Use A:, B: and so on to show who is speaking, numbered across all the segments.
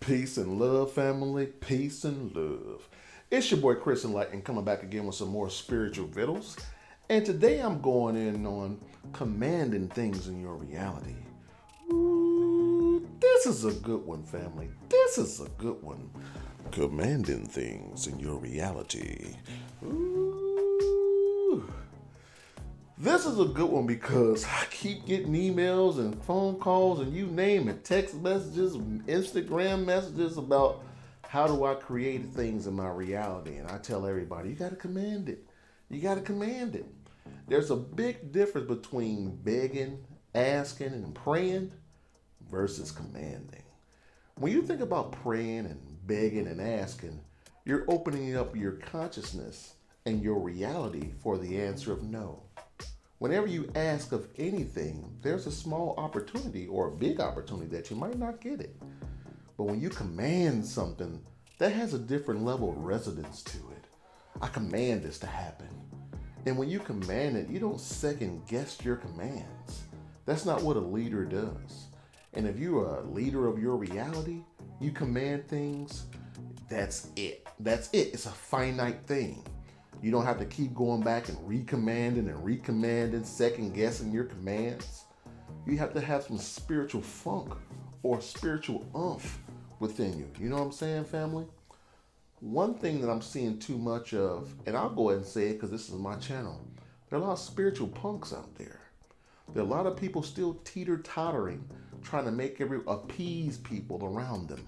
A: Peace and love, family. Peace and love. It's your boy Chris Enlightened coming back again with some more spiritual vittles. And today I'm going in on commanding things in your reality. Ooh, this is a good one, family. This is a good one. Commanding things in your reality. Ooh. This is a good one because I keep getting emails and phone calls and you name it, text messages, Instagram messages about how do I create things in my reality. And I tell everybody, you got to command it. You got to command it. There's a big difference between begging, asking, and praying versus commanding. When you think about praying and begging and asking, you're opening up your consciousness and your reality for the answer of no. Whenever you ask of anything, there's a small opportunity or a big opportunity that you might not get it. But when you command something, that has a different level of resonance to it. I command this to happen. And when you command it, you don't second guess your commands. That's not what a leader does. And if you're a leader of your reality, you command things, that's it. That's it. It's a finite thing. You don't have to keep going back and recommanding, second guessing your commands. You have to have some spiritual funk or spiritual oomph within you. You know what I'm saying, family? One thing that I'm seeing too much of, and I'll go ahead and say it because this is my channel, there are a lot of spiritual punks out there. There are a lot of people still teeter-tottering, trying to appease people around them.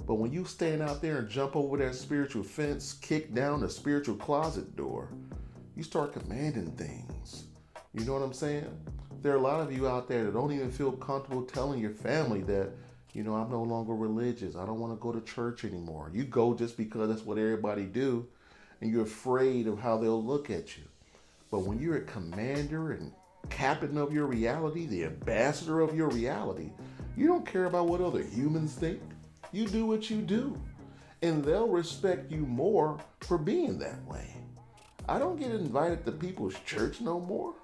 A: But when you stand out there and jump over that spiritual fence, kick down the spiritual closet door, you start commanding things. You know what I'm saying? There are a lot of you out there that don't even feel comfortable telling your family that, I'm no longer religious. I don't want to go to church anymore. You go just because that's what everybody do, and you're afraid of how they'll look at you. But when you're a commander and captain of your reality, the ambassador of your reality, you don't care about what other humans think. You do what you do, and they'll respect you more for being that way. I don't get invited to people's church no more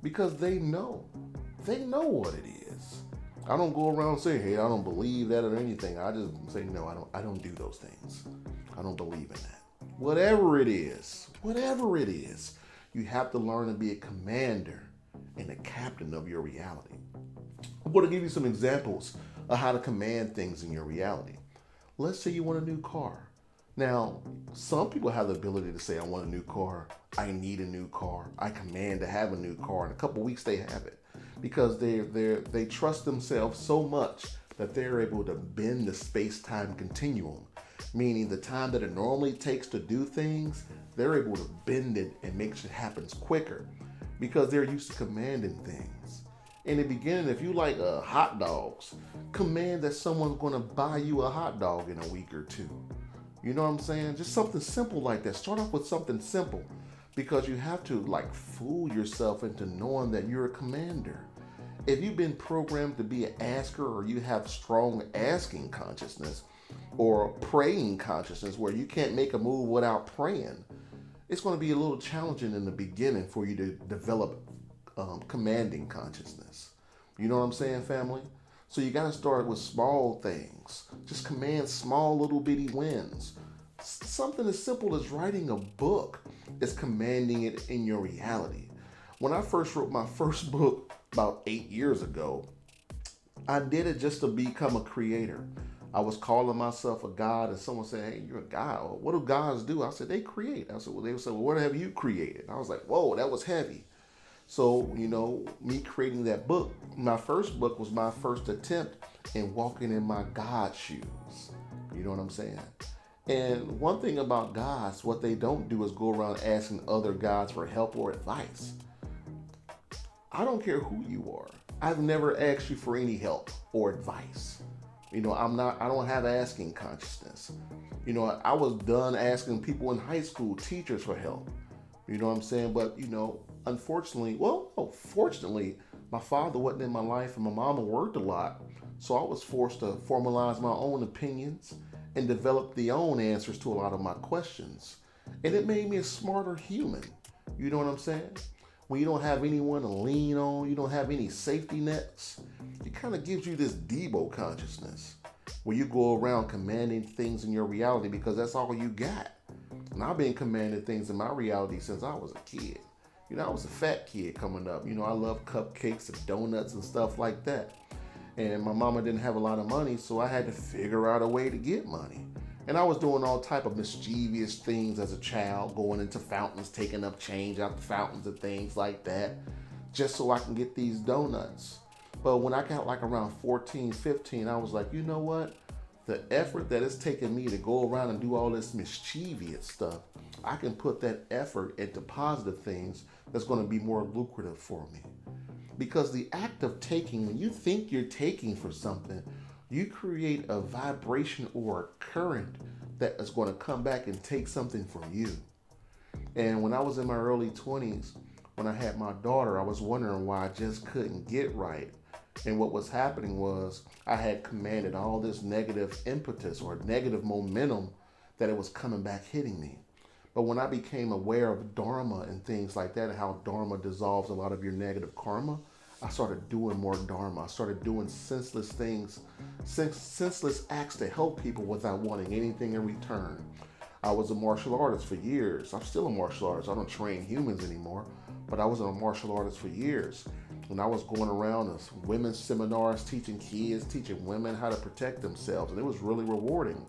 A: because they know what it is. I don't go around saying, hey, I don't believe that or anything. I just say, no, I don't do those things. I don't believe in that. Whatever it is, you have to learn to be a commander and a captain of your reality. I'm going to give you some examples of how to command things in your reality. Let's say you want a new car. Now, some people have the ability to say, I want a new car. I need a new car. I command to have a new car. In a couple weeks, they have it because they trust themselves so much that they're able to bend the space-time continuum, meaning the time that it normally takes to do things, they're able to bend it and make sure it happens quicker because they're used to commanding things. In the beginning, if you like hot dogs, command that someone's going to buy you a hot dog in a week or two. You know what I'm saying? Just something simple like that. Start off with something simple because you have to fool yourself into knowing that you're a commander. If you've been programmed to be an asker or you have strong asking consciousness or praying consciousness where you can't make a move without praying, it's going to be a little challenging in the beginning for you to develop commanding consciousness. You know what I'm saying, family? So you got to start with small things. Just command small little bitty wins. Something as simple as writing a book is commanding it in your reality. When I first wrote my first book about 8 years ago, I did it just to become a creator. I was calling myself a god and someone said, hey, you're a god. What do gods do? I said, they create. I said, they would say, well, what have you created? I was like, whoa, that was heavy. So, me creating that book, my first book was my first attempt in walking in my God shoes. You know what I'm saying? And one thing about gods, what they don't do is go around asking other gods for help or advice. I don't care who you are. I've never asked you for any help or advice. I don't have asking consciousness. I was done asking people in high school, teachers for help. You know what I'm saying? But, fortunately, my father wasn't in my life and my mama worked a lot. So I was forced to formalize my own opinions and develop the own answers to a lot of my questions. And it made me a smarter human. You know what I'm saying? When you don't have anyone to lean on, you don't have any safety nets, it kind of gives you this Debo consciousness. where you go around commanding things in your reality because that's all you got. And I've been commanding things in my reality since I was a kid. I was a fat kid coming up. I love cupcakes and donuts and stuff like that. And my mama didn't have a lot of money, so I had to figure out a way to get money. And I was doing all type of mischievous things as a child, going into fountains, taking up change out the fountains and things like that, just so I can get these donuts. But when I got like around 14, 15, I was like, you know what? The effort that it's taken me to go around and do all this mischievous stuff, I can put that effort into positive things that's going to be more lucrative for me. Because the act of taking, when you think you're taking for something, you create a vibration or a current that is going to come back and take something from you. And when I was in my early 20s, when I had my daughter, I was wondering why I just couldn't get right. And what was happening was I had commanded all this negative impetus or negative momentum that it was coming back hitting me. But when I became aware of Dharma and things like that and how Dharma dissolves a lot of your negative karma, I started doing more Dharma. I started doing senseless things, senseless acts to help people without wanting anything in return. I was a martial artist for years. I'm still a martial artist. I don't train humans anymore, but I was a martial artist for years. And I was going around as women's seminars, teaching kids, teaching women how to protect themselves. And it was really rewarding.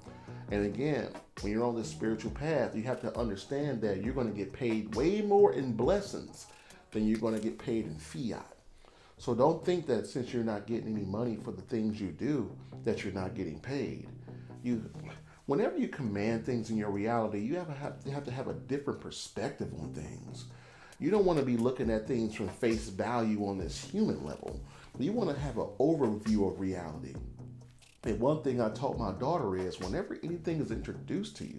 A: And again, when you're on this spiritual path, you have to understand that you're going to get paid way more in blessings than you're going to get paid in fiat. So don't think that since you're not getting any money for the things you do, that you're not getting paid. Whenever you command things in your reality, you have to have a different perspective on things. You don't want to be looking at things from face value on this human level. You want to have an overview of reality. And one thing I taught my daughter is whenever anything is introduced to you,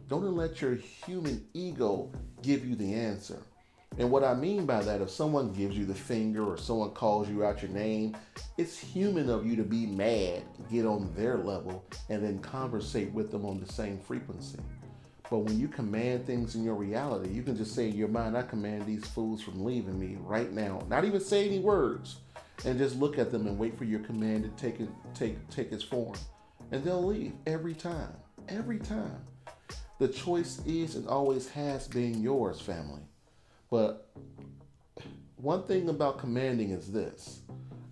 A: don't let your human ego give you the answer. And what I mean by that, if someone gives you the finger or someone calls you out your name, it's human of you to be mad, get on their level, and then conversate with them on the same frequency. But when you command things in your reality, you can just say in your mind, I command these fools from leaving me right now. Not even say any words. And just look at them and wait for your command to take its form. And they'll leave every time. Every time. The choice is and always has been yours, family. But one thing about commanding is this.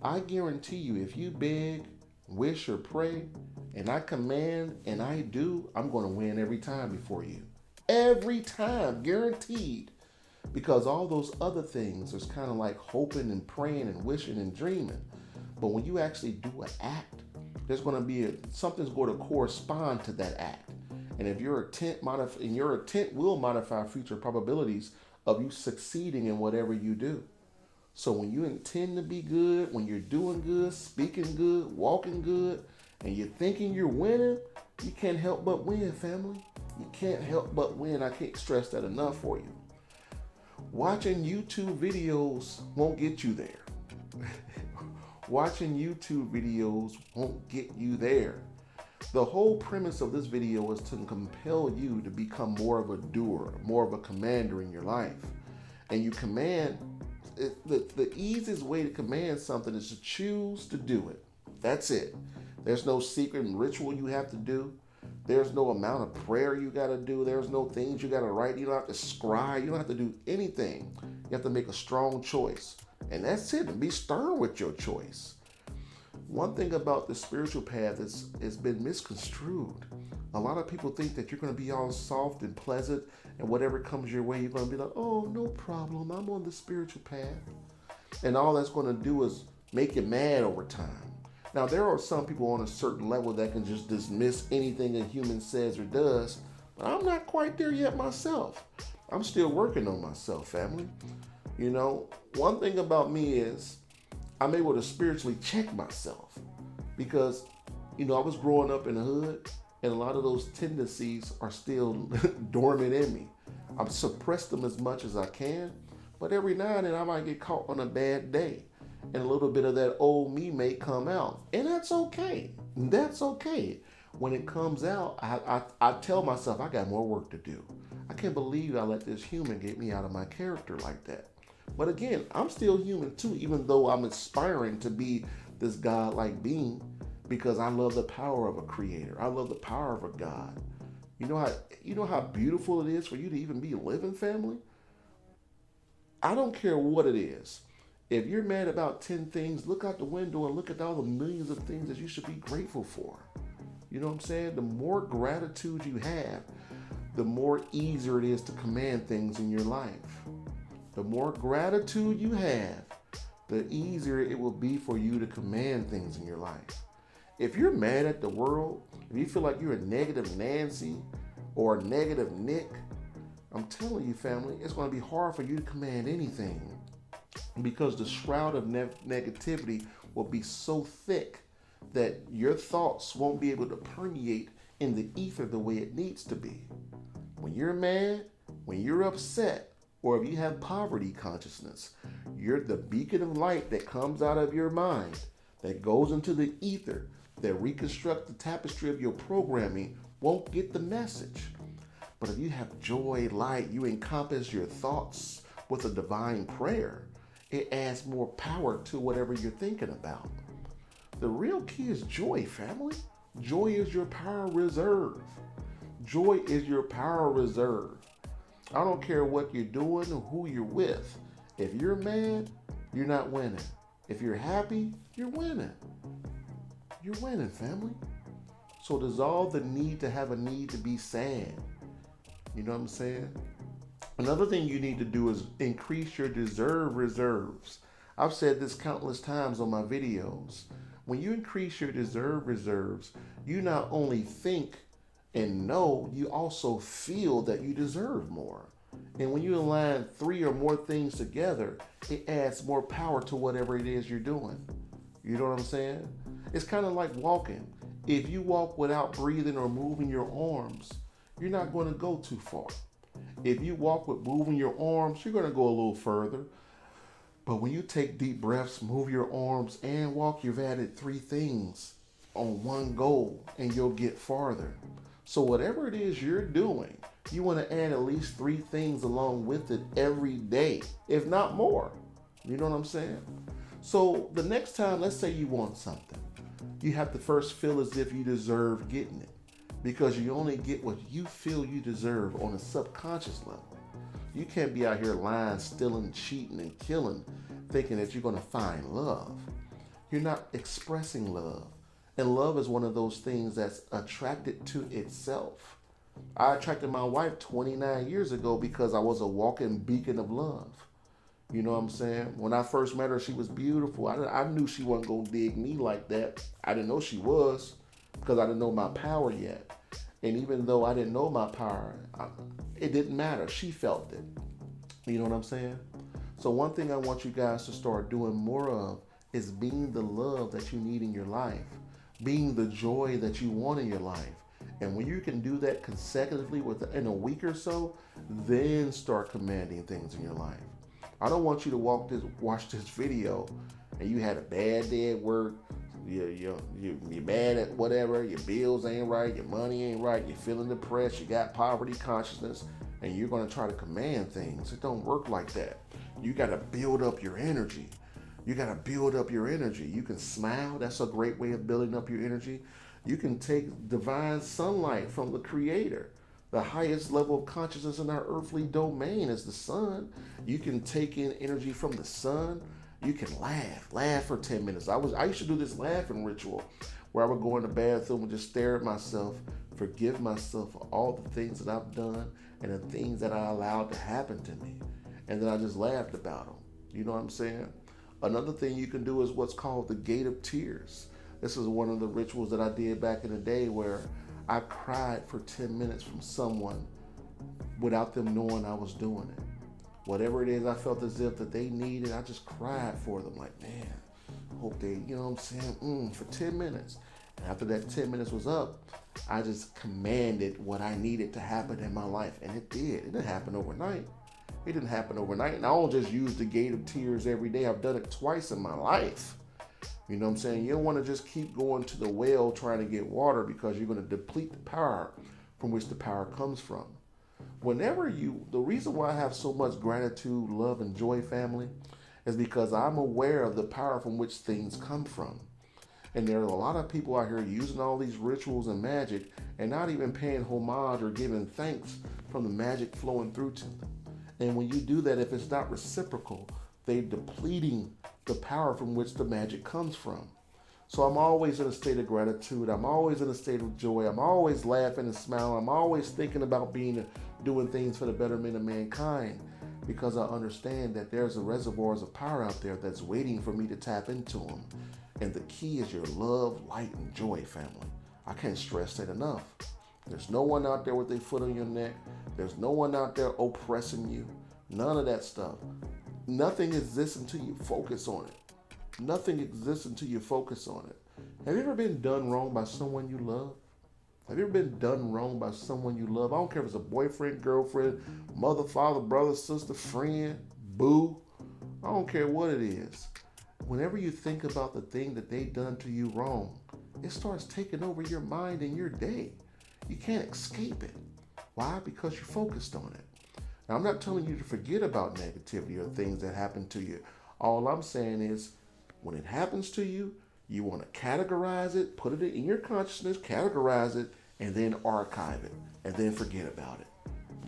A: I guarantee you, if you beg, wish, or pray, and I command and I do, I'm going to win every time before you. Every time, guaranteed. Because all those other things is kind of like hoping and praying and wishing and dreaming. But when you actually do an act, there's going to be something's going to correspond to that act. And if your intent will modify future probabilities of you succeeding in whatever you do. So when you intend to be good, when you're doing good, speaking good, walking good, and you're thinking you're winning, you can't help but win, family. You can't help but win. I can't stress that enough for you. Watching YouTube videos won't get you there. Watching YouTube videos won't get you there. The whole premise of this video is to compel you to become more of a doer, more of a commander in your life. And you command, the easiest way to command something is to choose to do it. That's it. There's no secret ritual you have to do. There's no amount of prayer you got to do. There's no things you got to write. You don't have to scribe. You don't have to do anything. You have to make a strong choice. And that's it. And be stern with your choice. One thing about the spiritual path is it's been misconstrued. A lot of people think that you're going to be all soft and pleasant and whatever comes your way, you're going to be like, oh, no problem. I'm on the spiritual path. And all that's going to do is make you mad over time. Now, there are some people on a certain level that can just dismiss anything a human says or does, but I'm not quite there yet myself. I'm still working on myself, family. You know, one thing about me is I'm able to spiritually check myself because, you know, I was growing up in the hood and a lot of those tendencies are still dormant in me. I've suppressed them as much as I can, but every now and then I might get caught on a bad day. And a little bit of that old me may come out. And that's okay. That's okay. When it comes out, I tell myself I got more work to do. I can't believe I let this human get me out of my character like that. But again, I'm still human too, even though I'm aspiring to be this godlike being. because I love the power of a creator. I love the power of a God. You know how beautiful it is for you to even be living, family? I don't care what it is. If you're mad about 10 things, look out the window and look at all the millions of things that you should be grateful for. You know what I'm saying? The more gratitude you have, the more easier it is to command things in your life. The more gratitude you have, the easier it will be for you to command things in your life. If you're mad at the world, if you feel like you're a negative Nancy or a negative Nick, I'm telling you, family, it's going to be hard for you to command anything because the shroud of negativity will be so thick that your thoughts won't be able to permeate in the ether the way it needs to be. When you're mad, when you're upset, or if you have poverty consciousness, you're the beacon of light that comes out of your mind, that goes into the ether, that reconstructs the tapestry of your programming, won't get the message. But if you have joy, light, you encompass your thoughts with a divine prayer, it adds more power to whatever you're thinking about. The real key is joy, family. Joy is your power reserve. Joy is your power reserve. I don't care what you're doing or who you're with. If you're mad, you're not winning. If you're happy, you're winning. You're winning, family. So dissolve the need to have a need to be sad. You know what I'm saying? Another thing you need to do is increase your deserve reserves. I've said this countless times on my videos. When you increase your deserve reserves, you not only think and know, you also feel that you deserve more. And when you align 3 or more things together, it adds more power to whatever it is you're doing. You know what I'm saying? It's kind of like walking. If you walk without breathing or moving your arms, you're not going to go too far. If you walk with moving your arms, you're going to go a little further. But when you take deep breaths, move your arms, and walk, you've added 3 things on one goal, and you'll get farther. So whatever it is you're doing, you want to add at least 3 things along with it every day, if not more. You know what I'm saying? So the next time, let's say you want something, you have to first feel as if you deserve getting it, because you only get what you feel you deserve on a subconscious level. You can't be out here lying, stealing, cheating, and killing, thinking that you're going to find love. You're not expressing love. And love is one of those things that's attracted to itself. I attracted my wife 29 years ago because I was a walking beacon of love. You know what I'm saying? When I first met her, she was beautiful. I knew she wasn't going to dig me like that. I didn't know she was because I didn't know my power yet. And even though I didn't know my power, it didn't matter. She felt it. You know what I'm saying? So one thing I want you guys to start doing more of is being the love that you need in your life, being the joy that you want in your life. And when you can do that consecutively in a week or so, then start commanding things in your life. I don't want you to watch this video and you had a bad day at work, you're mad at whatever, your bills ain't right, your money ain't right, you're feeling depressed, you got poverty consciousness, and you're going to try to command things. It don't work like that. You got to build up your energy. You got to build up your energy. You can smile. That's a great way of building up your energy. You can take divine sunlight from the Creator. The highest level of consciousness in our earthly domain is the sun. You can take in energy from the sun. You can laugh for 10 minutes. I used to do this laughing ritual where I would go in the bathroom and just stare at myself, forgive myself for all the things that I've done and the things that I allowed to happen to me. And then I just laughed about them. You know what I'm saying? Another thing you can do is what's called the Gate of Tears. This is one of the rituals that I did back in the day where I cried for 10 minutes from someone without them knowing I was doing it. Whatever it is I felt as if that they needed, I just cried for them. Like, man, I hope they, you know what I'm saying, for 10 minutes. And after that 10 minutes was up, I just commanded what I needed to happen in my life. And it did. It didn't happen overnight. It didn't happen overnight. And I don't just use the Gate of Tears every day. I've done it twice in my life. You know what I'm saying? You don't want to just keep going to the well trying to get water because you're going to deplete the power from which the power comes from. The reason why I have so much gratitude, love, and joy, family, is because I'm aware of the power from which things come from. And there are a lot of people out here using all these rituals and magic and not even paying homage or giving thanks from the magic flowing through to them. And when you do that, if it's not reciprocal, they're depleting the power from which the magic comes from. So I'm always in a state of gratitude. I'm always in a state of joy. I'm always laughing and smiling. I'm always thinking about doing things for the betterment of mankind, because I understand that there's a reservoirs of power out there that's waiting for me to tap into them. And the key is your love, light, and joy, family. I can't stress that enough. There's no one out there with their foot on your neck. There's no one out there oppressing you. None of that stuff. Nothing exists until you focus on it. Nothing exists until you focus on it. Have you ever been done wrong by someone you love? Have you ever been done wrong by someone you love? I don't care if it's a boyfriend, girlfriend, mother, father, brother, sister, friend, boo. I don't care what it is. Whenever you think about the thing that they done to you wrong, it starts taking over your mind and your day. You can't escape it. Why? Because you're focused on it. Now, I'm not telling you to forget about negativity or things that happen to you. All I'm saying is, when it happens to you, you want to categorize it, put it in your consciousness, categorize it, and then archive it, and then forget about it.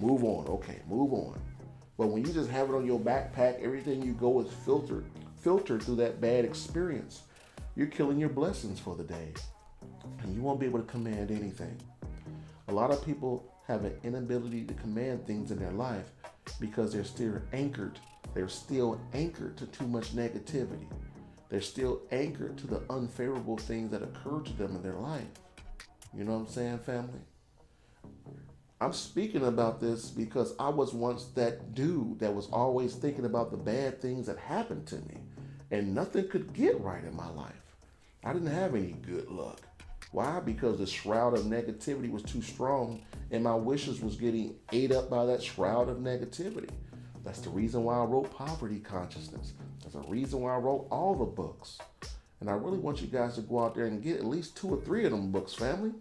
A: Move on. Okay, move on. But when you just have it on your backpack, everything you go is filtered through that bad experience. You're killing your blessings for the day, and you won't be able to command anything. A lot of people have an inability to command things in their life because they're still anchored. They're still anchored to too much negativity. They're still anchored to the unfavorable things that occur to them in their life. You know what I'm saying, family? I'm speaking about this because I was once that dude that was always thinking about the bad things that happened to me, and nothing could get right in my life. I didn't have any good luck. Why? Because the shroud of negativity was too strong, and my wishes was getting ate up by that shroud of negativity. That's the reason why I wrote Poverty Consciousness. That's the reason why I wrote all the books. And I really want you guys to go out there and get at least 2 or 3 of them books, family.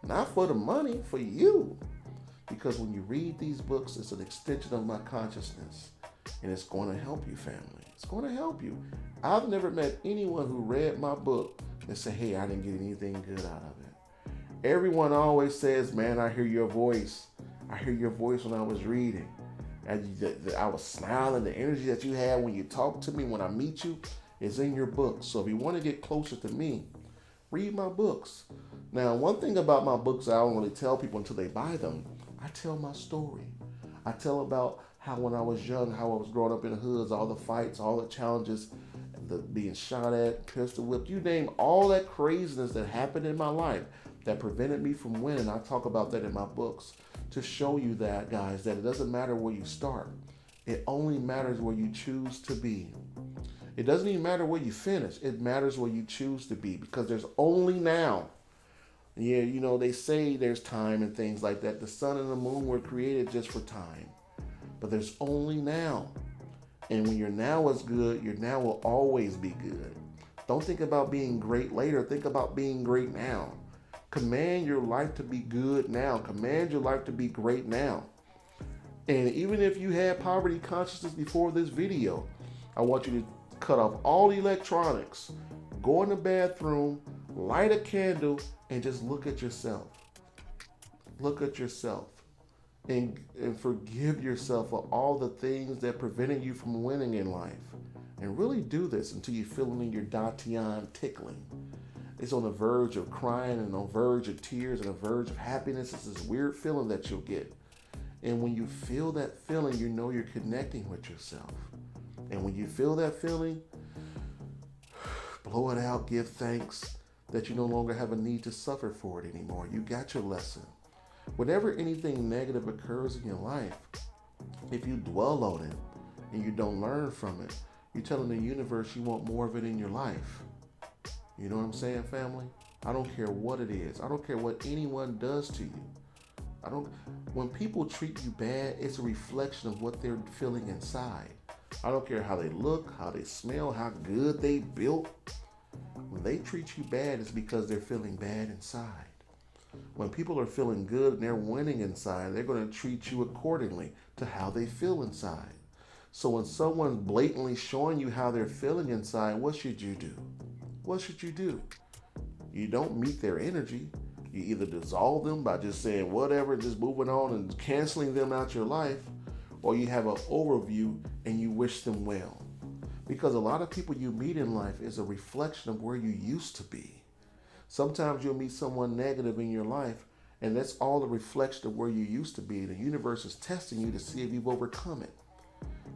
A: Not for the money, for you. Because when you read these books, it's an extension of my consciousness. And it's going to help you, family. It's going to help you. I've never met anyone who read my book and said, hey, I didn't get anything good out of it. Everyone always says, man, I hear your voice. I hear your voice when I was reading. I was smiling. The energy that you had when you talk to me, when I meet you, is in your books. So if you want to get closer to me, read my books. Now, one thing about my books I don't really tell people until they buy them. I tell my story. I tell about how when I was young, how I was growing up in the hoods, all the fights, all the challenges, the being shot at, pistol whipped, you name all that craziness that happened in my life that prevented me from winning. I talk about that in my books to show you that, guys, that it doesn't matter where you start. It only matters where you choose to be. It doesn't even matter where you finish. It matters where you choose to be, because there's only now. Yeah, you know, they say there's time and things like that. The sun and the moon were created just for time. But there's only now. And when your now is good, your now will always be good. Don't think about being great later. Think about being great now. Command your life to be good now. Command your life to be great now. And even if you had poverty consciousness before this video, I want you to cut off all electronics, go in the bathroom, light a candle, and just look at yourself. Look at yourself. And forgive yourself for all the things that prevented you from winning in life. And really do this until you feel it in your dantian tickling. It's on the verge of crying and on the verge of tears and the verge of happiness. It's this weird feeling that you'll get. And when you feel that feeling, you know you're connecting with yourself. And when you feel that feeling, blow it out, give thanks that you no longer have a need to suffer for it anymore. You got your lesson. Whenever anything negative occurs in your life, if you dwell on it and you don't learn from it, you're telling the universe you want more of it in your life. You know what I'm saying, family? I don't care what it is. I don't care what anyone does to you. When people treat you bad, it's a reflection of what they're feeling inside. I don't care how they look, how they smell, how good they built. When they treat you bad, it's because they're feeling bad inside. When people are feeling good and they're winning inside, they're going to treat you accordingly to how they feel inside. So when someone's blatantly showing you how they're feeling inside, what should you do? What should you do? You don't meet their energy. You either dissolve them by just saying whatever, just moving on and canceling them out your life, or you have an overview and you wish them well. Because a lot of people you meet in life is a reflection of where you used to be. Sometimes you'll meet someone negative in your life, and that's all a reflection of where you used to be. The universe is testing you to see if you've overcome it.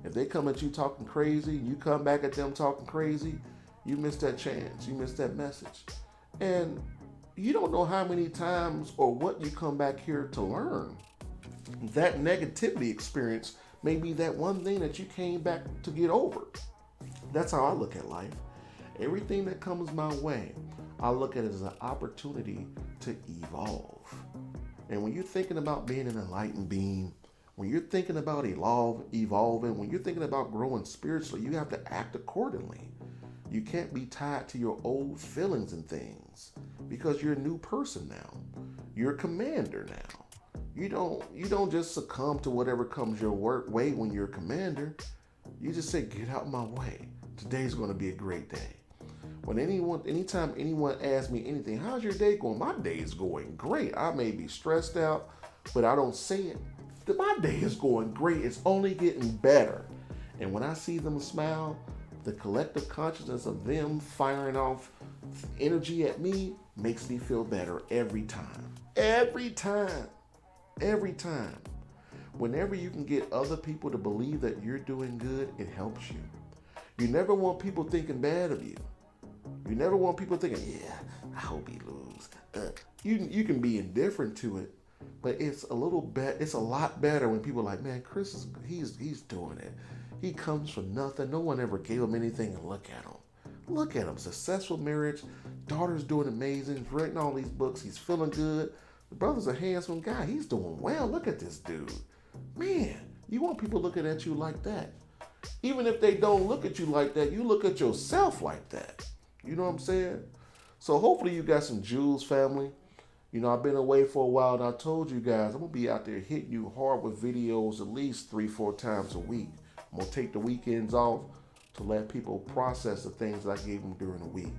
A: If they come at you talking crazy, and you come back at them talking crazy, you missed that chance. You missed that message. And you don't know how many times or what you come back here to learn. That negativity experience may be that one thing that you came back to get over. That's how I look at life. Everything that comes my way, I look at it as an opportunity to evolve. And when you're thinking about being an enlightened being, when you're thinking about evolving, when you're thinking about growing spiritually, you have to act accordingly. You can't be tied to your old feelings and things because you're a new person now. You're a commander now. You don't just succumb to whatever comes your way when you're a commander. You just say, get out my way. Today's going to be a great day. Anytime anyone asks me anything, how's your day going? My day is going great. I may be stressed out, but I don't say it. My day is going great. It's only getting better. And when I see them smile, the collective consciousness of them firing off energy at me makes me feel better every time. Every time. Every time. Whenever you can get other people to believe that you're doing good, it helps you. You never want people thinking bad of you. You never want people thinking, yeah, I hope he lose. You can be indifferent to it, but it's a lot better when people are like, man, Chris he's doing it. He comes from nothing. No one ever gave him anything, and look at him. Look at him. Successful marriage. Daughter's doing amazing. He's writing all these books. He's feeling good. The brother's a handsome guy. He's doing well. Look at this dude. Man, you want people looking at you like that. Even if they don't look at you like that, you look at yourself like that. You know what I'm saying? So hopefully you got some jewels, family. You know, I've been away for a while, and I told you guys I'm going to be out there hitting you hard with videos at least 3-4 times a week. I'm going to take the weekends off to let people process the things that I gave them during the week.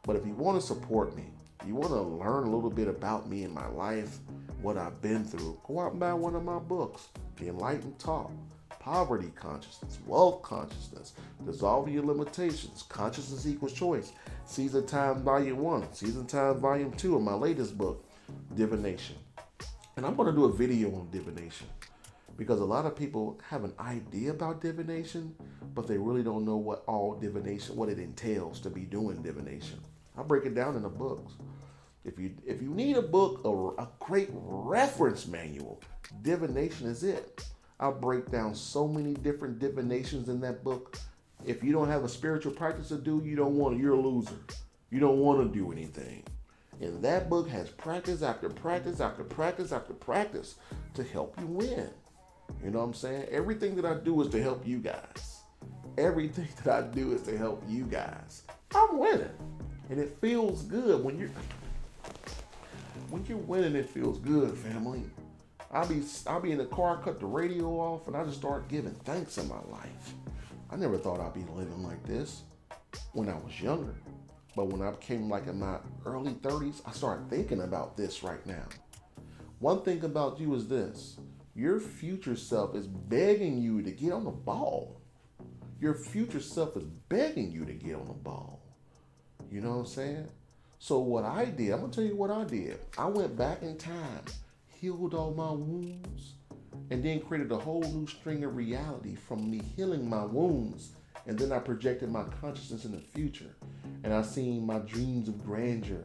A: But if you want to support me, you want to learn a little bit about me and my life, what I've been through, go out and buy one of my books, The Enlightened Thoth, Poverty Consciousness, Wealth Consciousness, Dissolving Your Limitations, Consciousness Equals Choice, Season Time Volume 1, Season Time Volume 2 of my latest book, Divination. And I'm going to do a video on divination because a lot of people have an idea about divination, but they really don't know what it entails to be doing divination. I break it down in the books. If you need a book, a great reference manual, divination is it. I'll break down so many different divinations in that book. If you don't have a spiritual practice to do, you're a loser. You don't want to do anything. And that book has practice after practice after practice after practice to help you win. You know what I'm saying? Everything that I do is to help you guys. Everything that I do is to help you guys. I'm winning. And it feels good when you're winning. It feels good, family. I'll be in the car, I cut the radio off, and I just start giving thanks in my life. I never thought I'd be living like this when I was younger. But when I became like in my early 30s, I started thinking about this right now. One thing about you is this. Your future self is begging you to get on the ball. Your future self is begging you to get on the ball. You know what I'm saying? So what I did, I'm going to tell you what I did. I went back in time, healed all my wounds, and then created a whole new string of reality from me healing my wounds. And then I projected my consciousness in the future. And I seen my dreams of grandeur.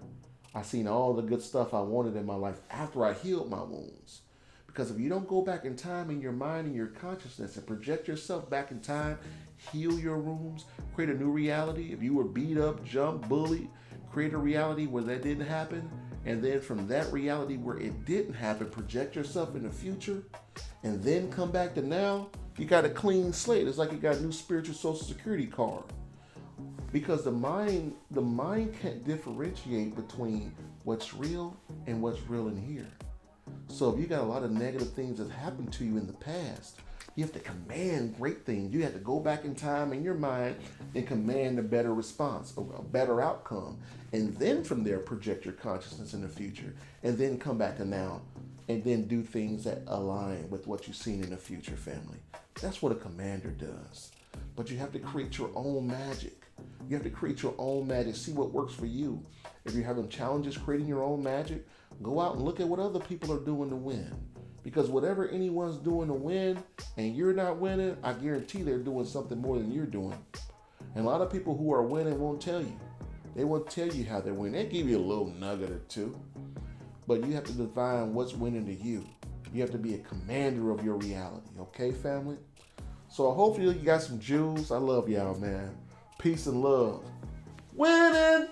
A: I seen all the good stuff I wanted in my life after I healed my wounds. Because if you don't go back in time in your mind and your consciousness and project yourself back in time, heal your wounds, create a new reality. If you were beat up, jumped, bullied, create a reality where that didn't happen. And then from that reality where it didn't happen, project yourself in the future. And then come back to now, you got a clean slate. It's like you got a new spiritual social security card. Because the mind can't differentiate between what's real and what's real in here. So if you got a lot of negative things that happened to you in the past, You have to command great things. You have to go back in time in your mind and command a better response, a better outcome. And then from there, project your consciousness in the future. And then come back to now. And then do things that align with what you've seen in the future, family. That's what a commander does. But you have to create your own magic. You have to create your own magic. See what works for you. If you're having challenges creating your own magic, go out and look at what other people are doing to win. Because whatever anyone's doing to win and you're not winning, I guarantee they're doing something more than you're doing. And a lot of people who are winning won't tell you. They won't tell you how they're winning. They give you a little nugget or two. But you have to define what's winning to you. You have to be a commander of your reality. Okay, family? So hopefully you got some jewels. I love y'all, man. Peace and love. Winning!